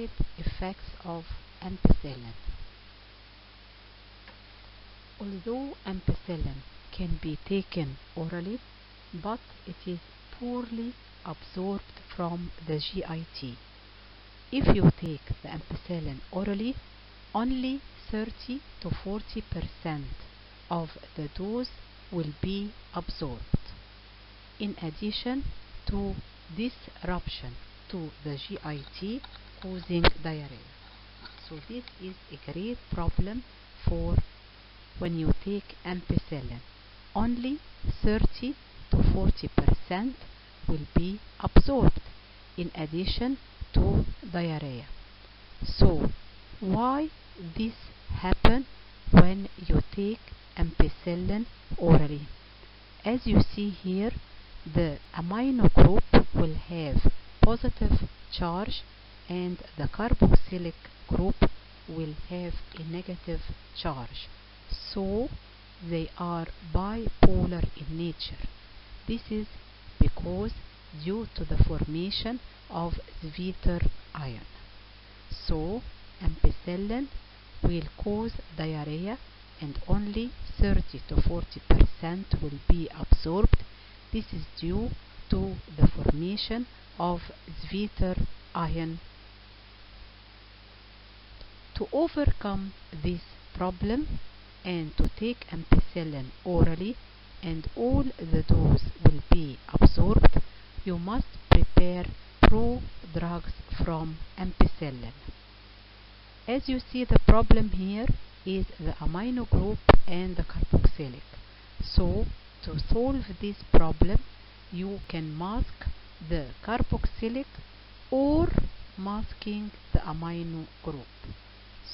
describe effects of ampicillin. Although ampicillin can be taken orally, but it is poorly absorbed from the GIT. If you take the ampicillin orally, only 30 to 40% of the dose will be absorbed, in addition to disruption to the GIT causing diarrhea. So this is a great problem for when you take ampicillin. Only 30 to 40% will be absorbed, in addition to diarrhea. So why this happen when you take ampicillin orally? As you see here, the amino group will have positive charge and the carboxylic group will have a negative charge. So they are bipolar in nature. This is because due to the formation of Zwitter ion. So ampicillin will cause diarrhea and only 30 to 40% will be absorbed. This is due to the formation of Zwitter ion. To overcome this problem and to take ampicillin orally and all the dose will be absorbed, you must prepare prodrugs from ampicillin. As you see, the problem here is the amino group and the carboxylic. So to solve this problem, you can mask the carboxylic or masking the amino group.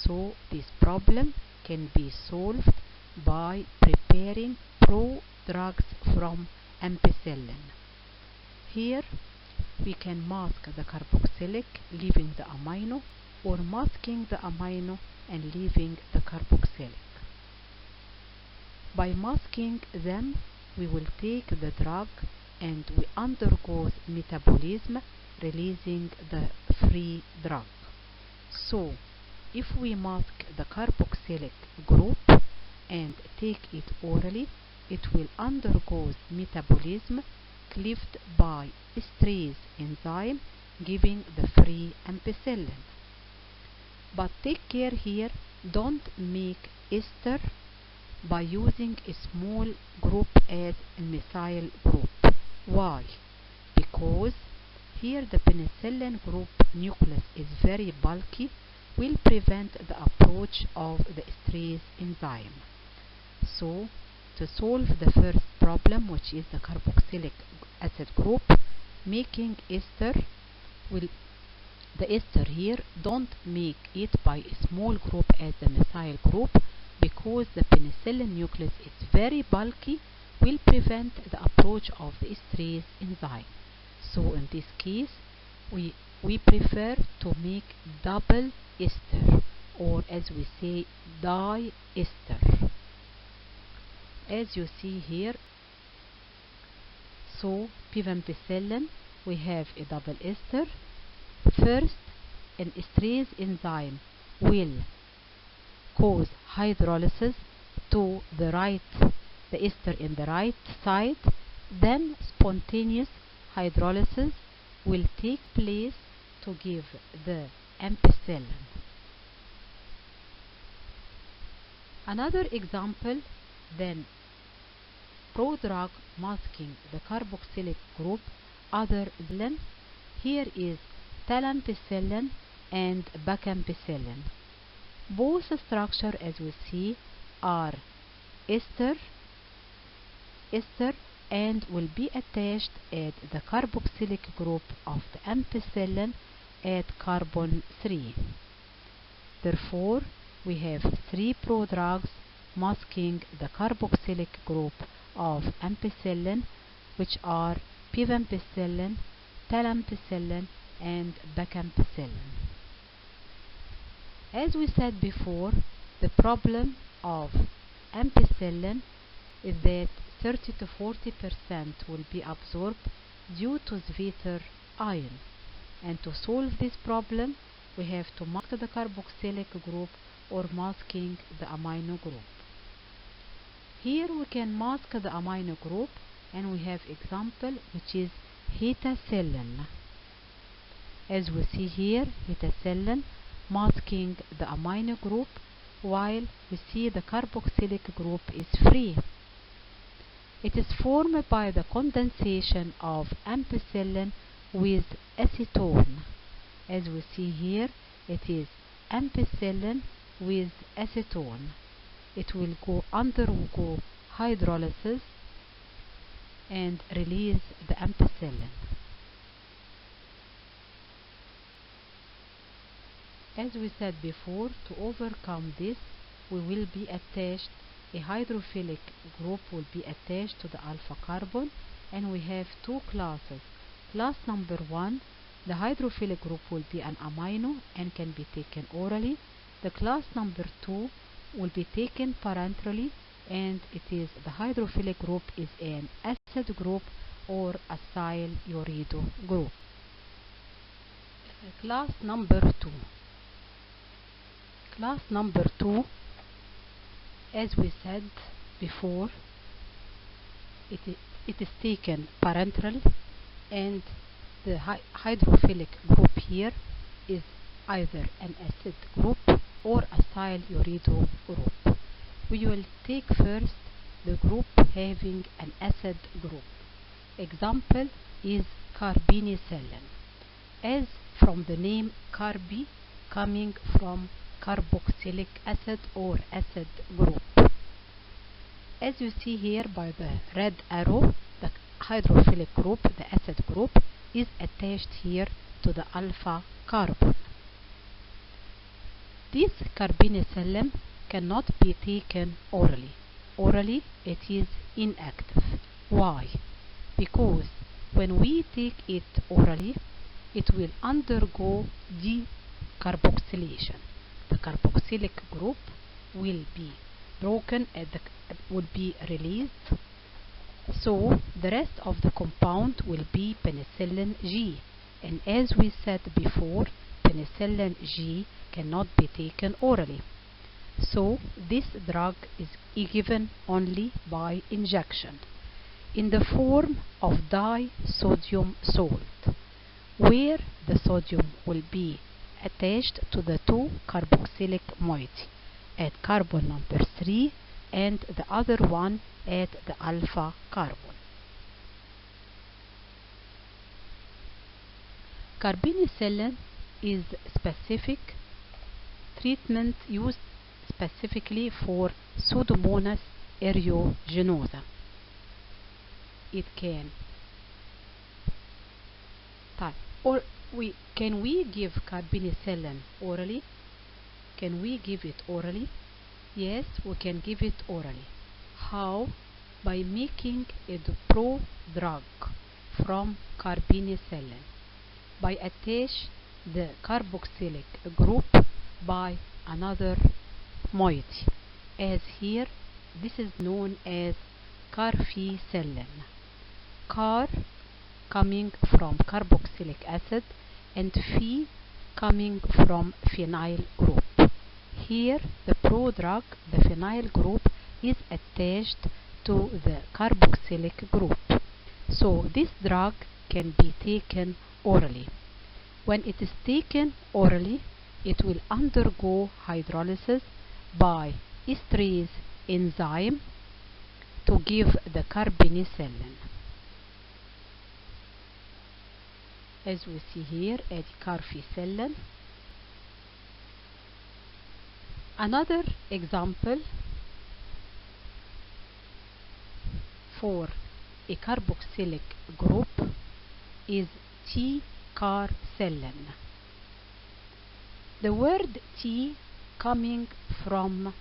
So this problem can be solved by preparing prodrugs from ampicillin. Here we can mask the carboxylic leaving the amino, or masking the amino and leaving the carboxylic. By masking them, we will take the drug and we undergo metabolism, releasing the free drug. So if we mask the carboxylic group and take it orally, it will undergo metabolism cleaved by esterase enzyme, giving the free ampicillin. But take care here, don't make ester by using a small group as a methyl group. Why? Because here the penicillin group nucleus is very bulky, will prevent the approach of the esterase enzyme. So to solve the first problem, which is the carboxylic acid group, making ester, the ester here, don't make it by a small group as the methyl group, because the penicillin nucleus is very bulky, will prevent the approach of the esterase enzyme. So in this case, we prefer to make double ester, or as we say, diester. As you see here, so pivampicillin, we have a double ester. First, an esterase enzyme will cause hydrolysis to the ester in the right side, then spontaneous hydrolysis will take place to give the ampicillin. Another example, then prodrug masking the carboxylic group other than, here is talampicillin and bacampicillin. Both structure, as we see, are ester and will be attached at the carboxylic group of the ampicillin at carbon 3. Therefore, we have three prodrugs masking the carboxylic group of ampicillin, which are pivampicillin, talampicillin, and bacampicillin. As we said before, the problem of ampicillin is that 30 to 40% will be absorbed due to Zwitter ion. And to solve this problem, we have to mask the carboxylic group or masking the amino group. Here we can mask the amino group, and we have example which is hetacycline. As we see here, hetacycline masking the amino group, while we see the carboxylic group is free. It is formed by the condensation of ampicillin with acetone. As we see here, it is ampicillin with acetone. It will undergo hydrolysis and release the ampicillin. As we said before, to overcome this, we will be attached, a hydrophilic group will be attached to the alpha carbon, and we have two classes. Class number 1, the hydrophilic group will be an amino and can be taken orally. The class number 2 will be taken parenterally, and it is the hydrophilic group is an acid group or acyl urido group. Class number 2. Class number 2, as we said before, it is taken parenteral, and the hydrophilic group here is either an acid group or acyl urido group. We will take first the group having an acid group. Example is carbinicillin, as from the name carbi, coming from carboxylic acid or acid group. As you see here by the red arrow, the hydrophilic group, the acid group, is attached here to the alpha carbon. This carbinicillin cannot be taken orally. Orally it is inactive. Why? Because when we take it orally, it will undergo decarboxylation. The carboxylic group will be broken, will be released, so the rest of the compound will be penicillin G, and as we said before, penicillin G cannot be taken orally, so this drug is given only by injection in the form of disodium salt, where the sodium will be attached to the two carboxylic moiety at carbon number 3 and the other one at the alpha carbon. Carbinicillin is specific treatment used specifically for Pseudomonas aeruginosa. It can can we give carbinicillin orally? Can we give it orally? Yes, we can give it orally. How? By making a prodrug from carbinicillin, by attach the carboxylic group by another moiety, as here this is known as carficillin. Car coming from carboxylic acid and phi coming from phenyl group. Here the prodrug, the phenyl group, is attached to the carboxylic group, so this drug can be taken orally. When it is taken orally, it will undergo hydrolysis by esterase enzyme to give the carbinicillin. As we see here at carficillin. Another example for a carboxylic group is T-carcillin. The word T coming from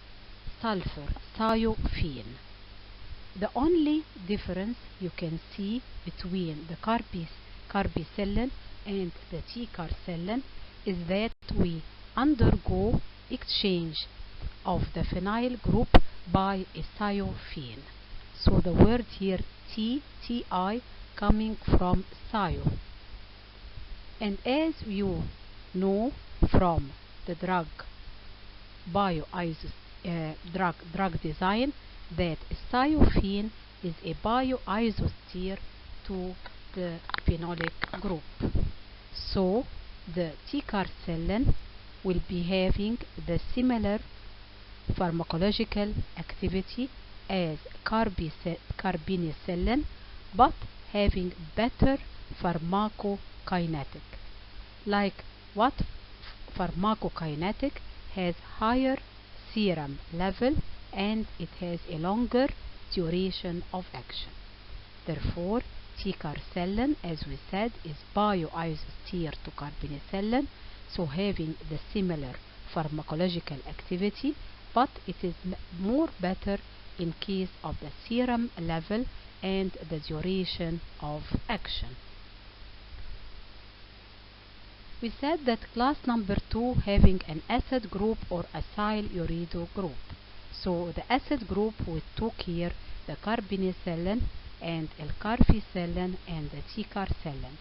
sulfur, thiophene. The only difference you can see between the carbicillin and the T-carcillin is that we undergo exchange of the phenyl group by a thiophene. So the word here Ti coming from thio. And as you know from the drug design that thiophene is a bioisoster to the phenolic group. So the ticarcellin will be having the similar pharmacological activity as carbapenicillin, but having better pharmacokinetic. Like what pharmacokinetic has higher serum level and it has a longer duration of action. Therefore, ticarcellin, as we said, is bioisoster to carbapenicillin, so having the similar pharmacological activity, but it is more better in case of the serum level and the duration of action. We said that class number 2 having an acid group or acyl urido group. So the acid group we took here the carbapenicillin and carficillin and the ticarcellin.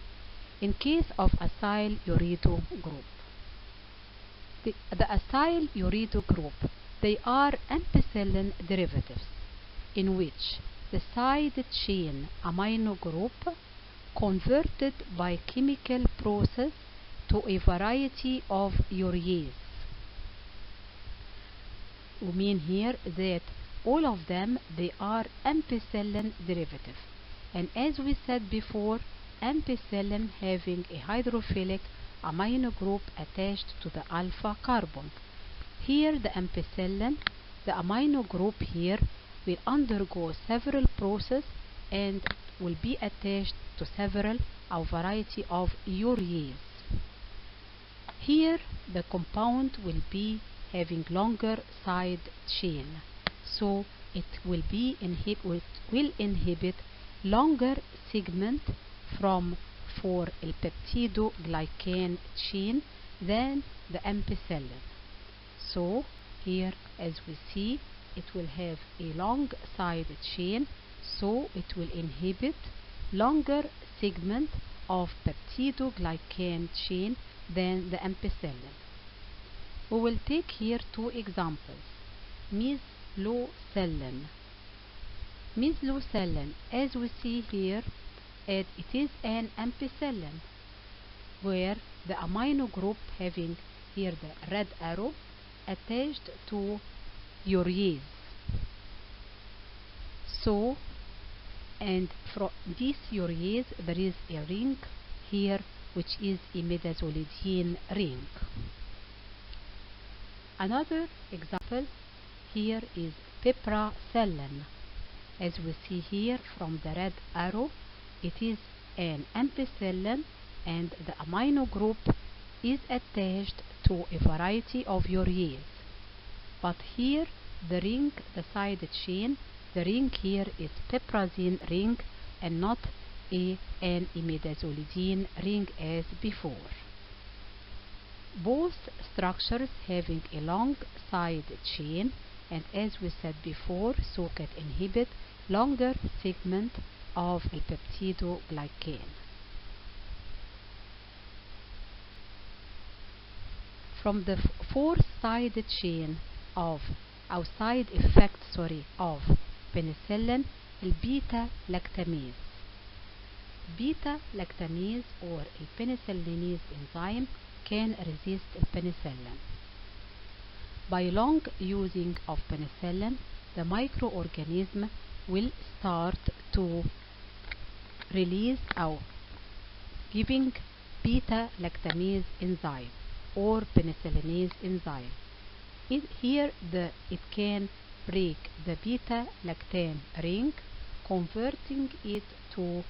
In case of acyl urido group, the acyl urido group, they are ampicillin derivatives in which the side chain amino group converted by chemical process to a variety of urease. We mean here that all of them, they are ampicillin derivative, and as we said before, ampicillin having a hydrophilic amino group attached to the alpha carbon. Here the ampicillin, the amino group here will undergo several processes and will be attached to several or variety of urease. Here the compound will be having longer side chain, so it will inhibit longer segment for the peptidoglycan chain than the ampicillin. So here, as we see, it will have a long side chain, so it will inhibit longer segment of peptidoglycan chain than the ampicillin. We will take here two examples. Meslocellin. Meslocellin, as we see here, it is an ampicillin where the amino group having here the red arrow attached to urease. So, and from this urease there is a ring here which is a imidazolidine ring. Another example here is piperacillin. As we see here from the red arrow, it is an ampicillin and the amino group is attached to a variety of urease. But here the ring, the side chain, the ring here is piperazine ring and not an imidazolidine ring as before. Both structures having a long side chain, and as we said before, so can inhibit longer segment of the peptidoglycan. From the fourth side chain of or side effect of penicillin, beta lactamase. Beta lactamase or a penicillinase enzyme can resist penicillin. By long using of penicillin, the microorganism will start to release or giving beta lactamase enzyme or penicillinase enzyme. Here it can break the beta lactam ring, converting it to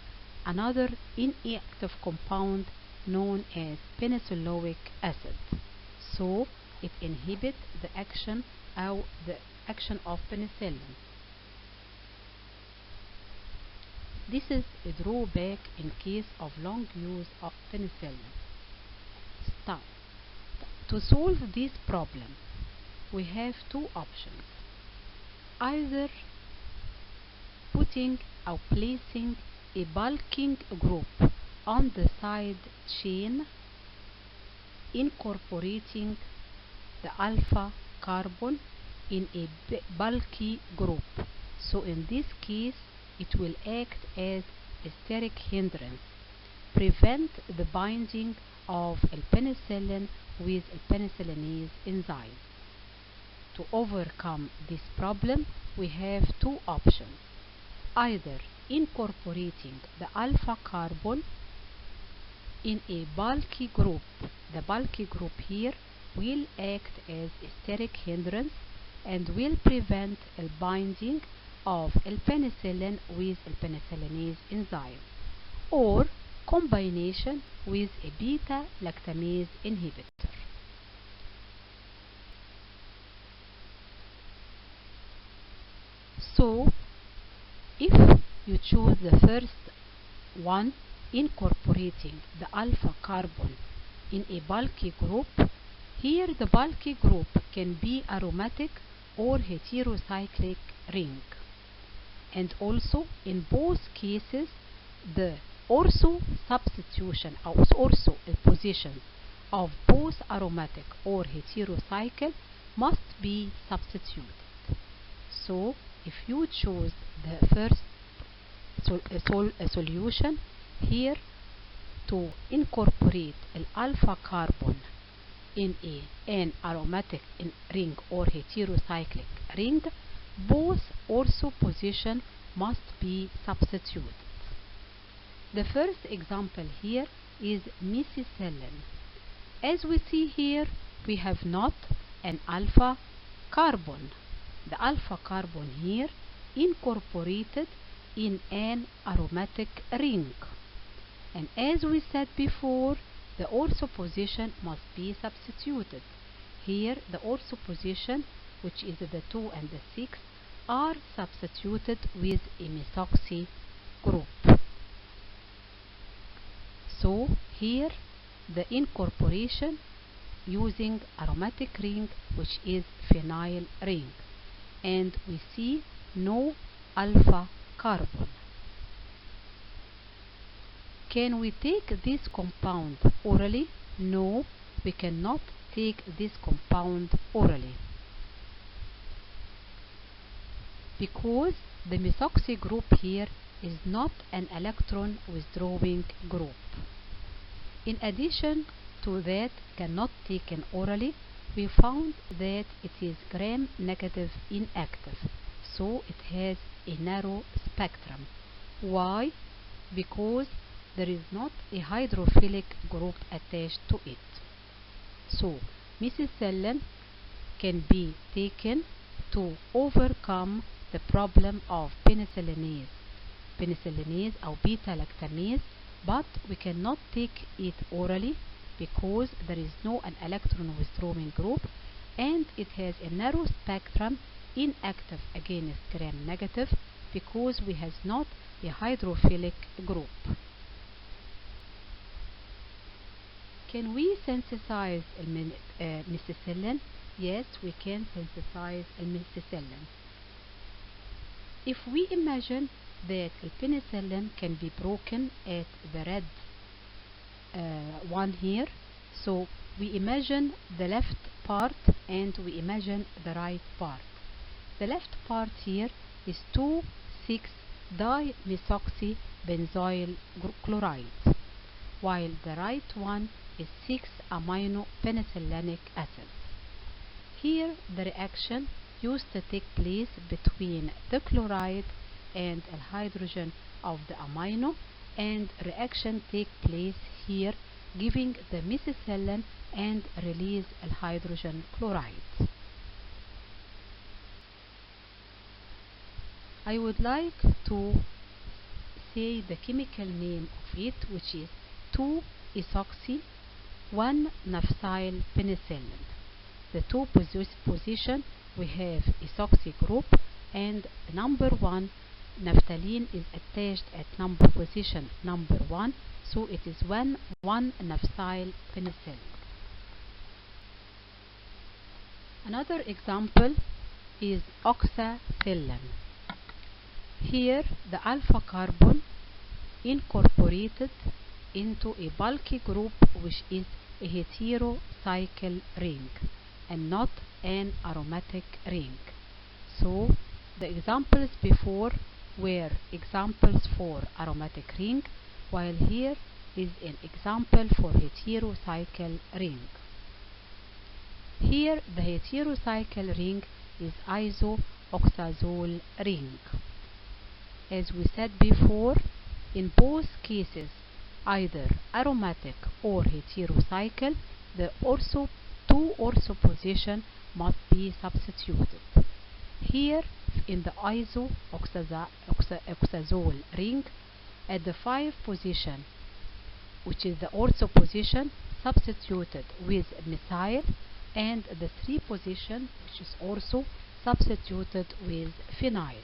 another inactive compound known as penicilloic acid. So it inhibits the action of penicillin. This is a drawback in case of long use of penicillin. To solve this problem, we have two options. Either putting or placing a bulking group on the side chain incorporating the alpha carbon in a bulky group. So in this case, it will act as a steric hindrance, prevent the binding of penicillin with penicillinase enzyme. To overcome this problem, we have two options: either incorporating the alpha carbon in a bulky group. The bulky group here will act as a steric hindrance and will prevent the binding of penicillin with penicillinase enzyme, or combination with a beta lactamase inhibitor. So if you choose the first one, incorporating the alpha carbon in a bulky group, here the bulky group can be aromatic or heterocyclic ring, and also in both cases the ortho substitution or ortho position of both aromatic or heterocycle must be substituted. So if you choose the first solution here, to incorporate an alpha carbon in an aromatic ring or heterocyclic ring, both ortho position must be substituted. The first example here is methicillin. As we see here, we have not an alpha carbon. The alpha carbon here incorporated in an aromatic ring, and as we said before, the ortho position must be substituted. Here the ortho position, which is the 2 and the 6, are substituted with a methoxy group. So here the incorporation using aromatic ring, which is phenyl ring, and we see no alpha carbon. Can we take this compound orally? No, we cannot take this compound orally, because the methoxy group here is not an electron withdrawing group. In addition to that, cannot taken orally, we found that it is gram-negative inactive, so it has a narrow spectrum. Why? Because there is not a hydrophilic group attached to it. So methicillin can be taken to overcome the problem of penicillinase or beta lactamase, but we cannot take it orally because there is no an electron withdrawing group, and it has a narrow spectrum, inactive against gram-negative, because we have not a hydrophilic group. Can we synthesize methicillin? Yes, we can synthesize methicillin. If we imagine that penicillin can be broken at the red one here, so we imagine the left part and we imagine the right part. The left part here is 2,6-dimethoxybenzoyl chloride, while the right one is 6-amino-penicillinic acid. Here the reaction used to take place between the chloride and the hydrogen of the amino, and reaction take place here giving the methicillin and release the hydrogen chloride. I would like to say the chemical name of it, which is 2-ethoxy-1-naphthyl penicillin. The 2 position we have ethoxy group, and number 1 naphthalene is attached at position number 1, so it is 1,1-naphthyl penicillin. Another example is oxacillin. Here the alpha carbon incorporated into a bulky group, which is a heterocycle ring and not an aromatic ring. So the examples before were examples for aromatic ring, while here is an example for heterocycle ring. Here the heterocycle ring is isoxazole ring. As we said before, in both cases, either aromatic or heterocycle, the two ortho position must be substituted. Here in the isoxazole ring, at the 5 position, which is the ortho position, substituted with methyl, and the 3 position, which is also substituted with phenyl.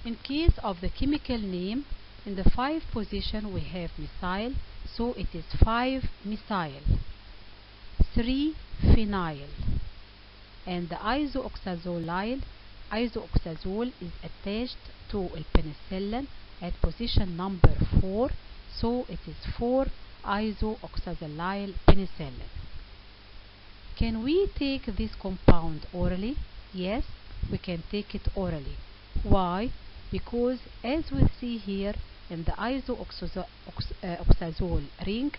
In case of the chemical name, in the 5 position we have methyl, so it is 5-methyl, 3-phenyl, and the isoxazole is attached to the penicillin at position number 4, so it is 4-isoxazolyl penicillin. Can we take this compound orally? Yes, we can take it orally. Why? Because as we see here in the isoxazole ring,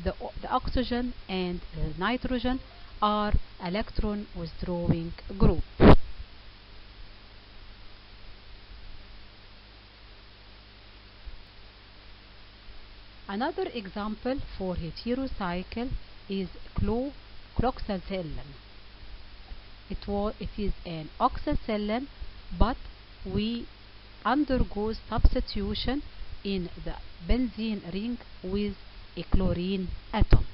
the oxygen and the nitrogen are electron withdrawing group. Another example for heterocycle is cloxacillin. It is an oxacillin, but we undergo substitution in the benzene ring with a chlorine atom.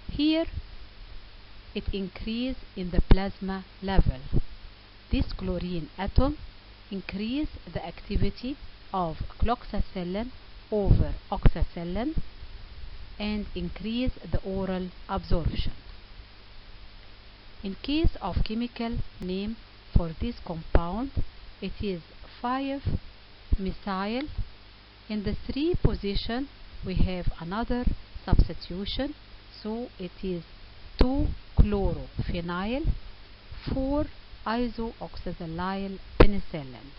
Here it increases in the plasma level. This chlorine atom increases the activity of cloxacillin over oxacillin and increase the oral absorption. In case of chemical name for this compound, it is 5-methyl. In the 3 position we have another substitution, so it is 2-chlorophenyl, 4-isoxazolyl penicillin.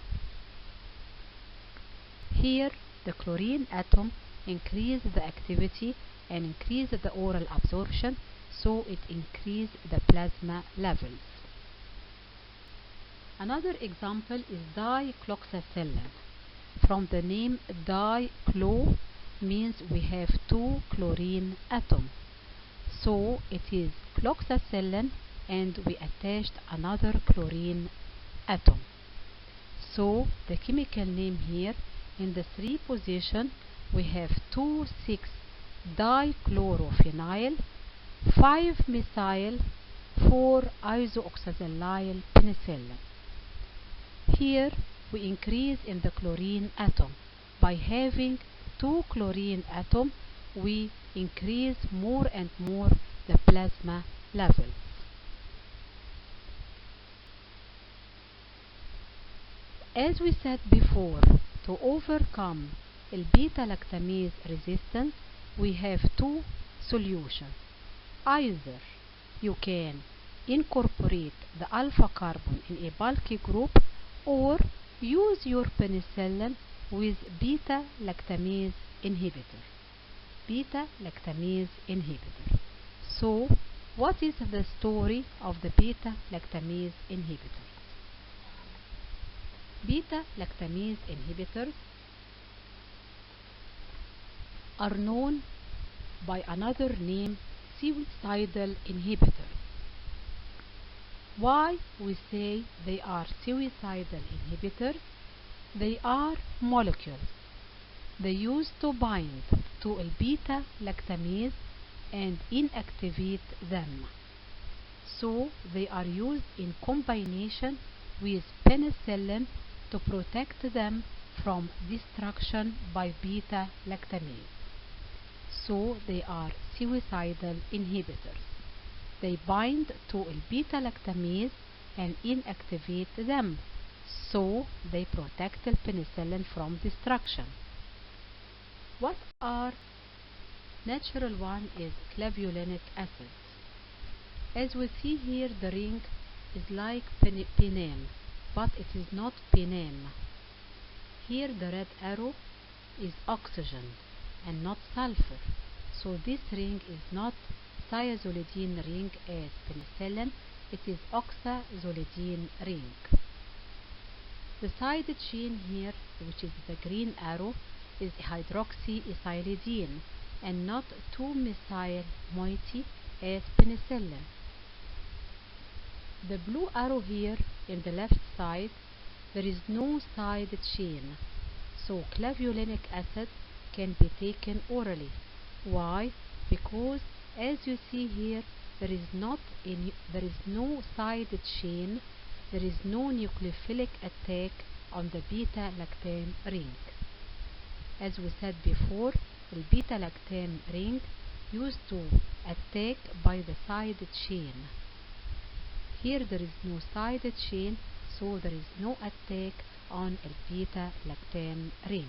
Here the chlorine atom increases the activity and increases the oral absorption, so it increases the plasma levels. Another example is dicloxacillin. From the name diclo means we have 2 chlorine atoms. So it is cloxacillin and we attached another chlorine atom. So the chemical name here in the 3 position we have 2,6-dichlorophenyl, 5-methyl, 4-isoxazolyl penicillin. Here we increase in the chlorine atom. By having 2 chlorine atom, we increase more and more the plasma levels. As we said before, to overcome beta-lactamase resistance, we have 2 solutions. Either you can incorporate the alpha carbon in a bulky group, or use your penicillin with beta-lactamase inhibitor. So, what is the story of the beta-lactamase inhibitors? Beta-lactamase inhibitors are known by another name, suicidal inhibitors. Why we say they are suicidal inhibitors? They are molecules. They used to bind to a beta-lactamase and inactivate them. So they are used in combination with penicillin to protect them from destruction by beta-lactamase. So they are suicidal inhibitors. They bind to a beta-lactamase and inactivate them, so they protect the penicillin from destruction. What are Natural one is clavulanic acid. As we see here, the ring is like penam, but it is not penam. Here the red arrow is oxygen and not sulfur, so this ring is not thiazolidine ring as penicillin, it is oxazolidine ring. The side chain here, which is the green arrow, is hydroxyethylidine and not 2-methyl moiety as penicillin. The blue arrow here in the left side, there is no side chain, so clavulanic acid can be taken orally. Why? Because as you see here, there is no side chain, there is no nucleophilic attack on the beta-lactam ring. As we said before, the beta-lactam ring used to attack by the side chain. Here there is no side chain, so there is no attack on the beta-lactam ring.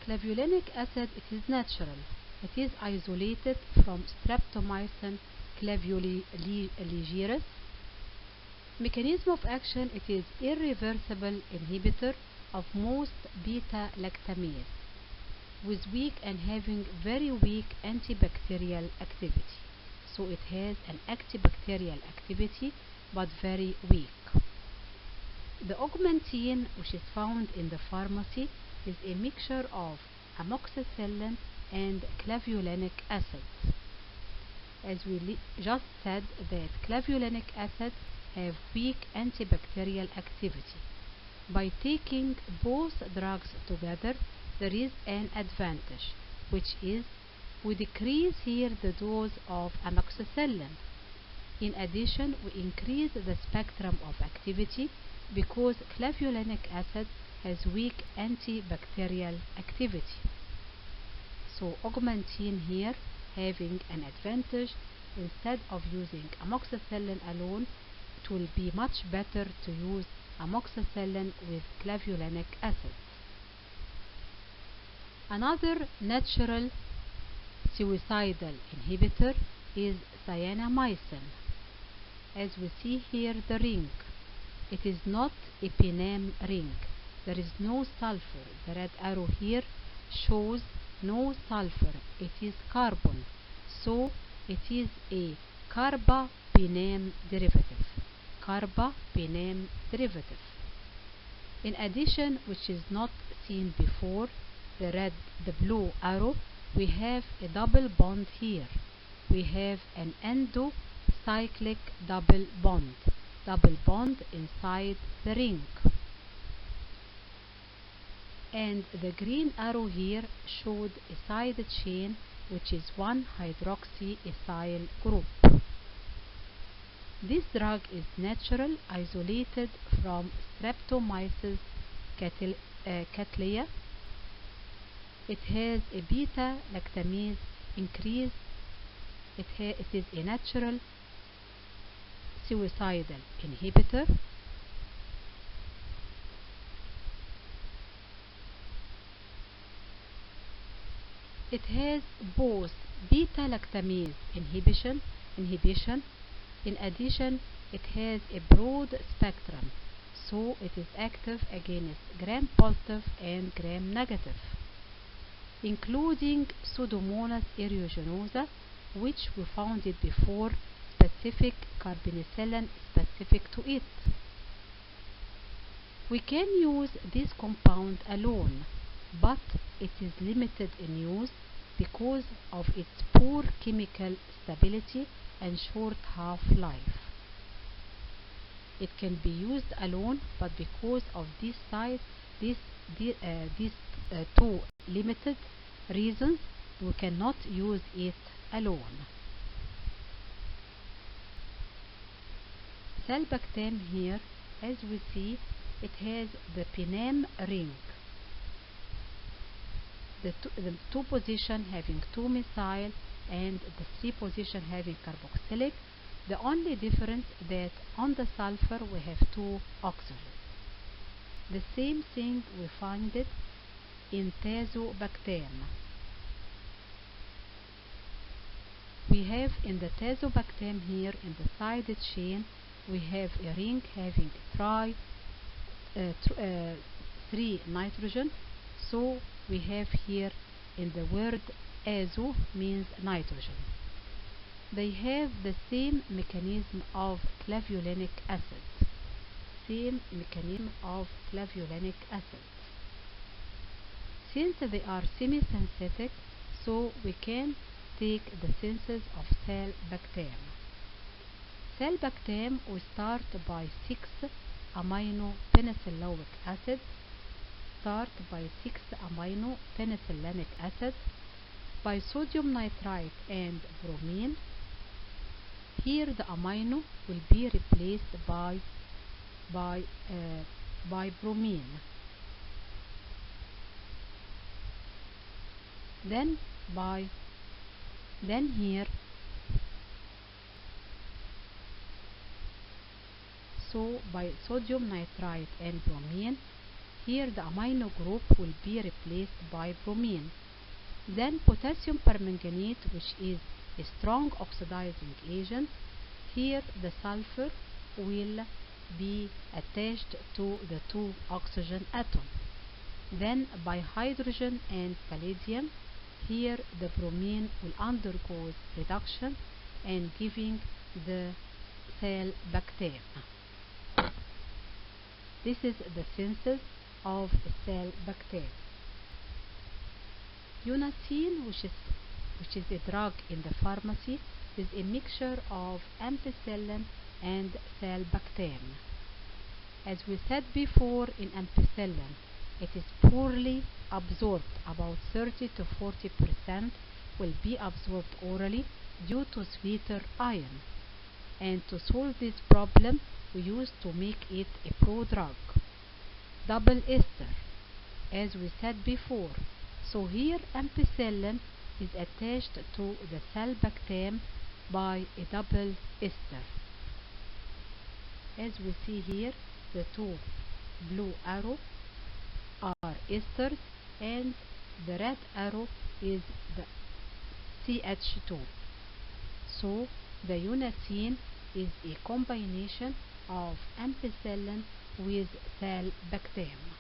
Clavulanic acid, it is natural. It is isolated from Streptomycin clavuligerus. Mechanism of action, it is irreversible inhibitor of most beta-lactamase with weak and having very weak antibacterial activity. So it has an antibacterial activity but very weak. The augmentin, which is found in the pharmacy, is a mixture of amoxicillin and clavulanic acid. As we just said, that clavulanic acid have weak antibacterial activity. By taking both drugs together, there is an advantage, which is we decrease here the dose of amoxicillin. In addition, we increase the spectrum of activity because clavulanic acid has weak antibacterial activity. So augmentin here having an advantage. Instead of using amoxicillin alone, it will be much better to use amoxicillin with clavulanic acid. Another natural suicidal inhibitor is cyanamycin. As we see here the ring, it is not a penam ring. There is no sulfur. The red arrow here shows no sulfur. It is carbon. So it is a carbapenam derivative. Carbapenam derivative. In addition, which is not seen before, the blue arrow, we have a double bond here. We have an endocyclic double bond inside the ring. And the green arrow here showed a side chain, which is 1-hydroxyethyl group. This drug is natural, isolated from Streptomyces cattleya. It has a beta-lactamase increase. It is a natural suicidal inhibitor. It has both beta-lactamase inhibition. In addition, it has a broad spectrum, so it is active against gram-positive and gram-negative, including Pseudomonas aeruginosa, which we found it before, specific carbonicillin specific to it. We can use this compound alone, but it is limited in use because of its poor chemical stability and short half-life. It can be used alone, but because of these two limited reasons, we cannot use it alone. Salbactam here, as we see, it has the penam ring. The two position having 2-methyl and the 3 position having carboxylic. The only difference that on the sulfur we have 2 oxygens. The same thing we find it in tazobactam. We have in the tazobactam here in the side chain we have a ring having 3 nitrogen, so we have here in the word azo means nitrogen. They have the same mechanism of clavulanic acid. Since they are semi-synthetic, so we can take the synthesis of salbactam. Salbactam we start by 6-amino penicilloic acid. By sodium nitrite and bromine. Here the amino will be replaced by bromine. Then here, so by sodium nitrite and bromine, here the amino group will be replaced by bromine. Then potassium permanganate, which is a strong oxidizing agent, here the sulfur will be attached to the 2 oxygen atom. Then by hydrogen and palladium, here the bromine will undergo reduction and giving the salbactam. This is the synthesis of salbactam. Unacin, which is a drug in the pharmacy, is a mixture of ampicillin and salbactam. As we said before, in ampicillin, it is poorly absorbed. About 30 to 40% will be absorbed orally due to sweeter iron. And to solve this problem, we used to make it a prodrug. Double ester, as we said before. So here ampicillin is attached to the salbactam by a double ester. As we see here, the 2 blue arrow are esters and the red arrow is the CH2. So the unacin is a combination of ampicillin with salbactam.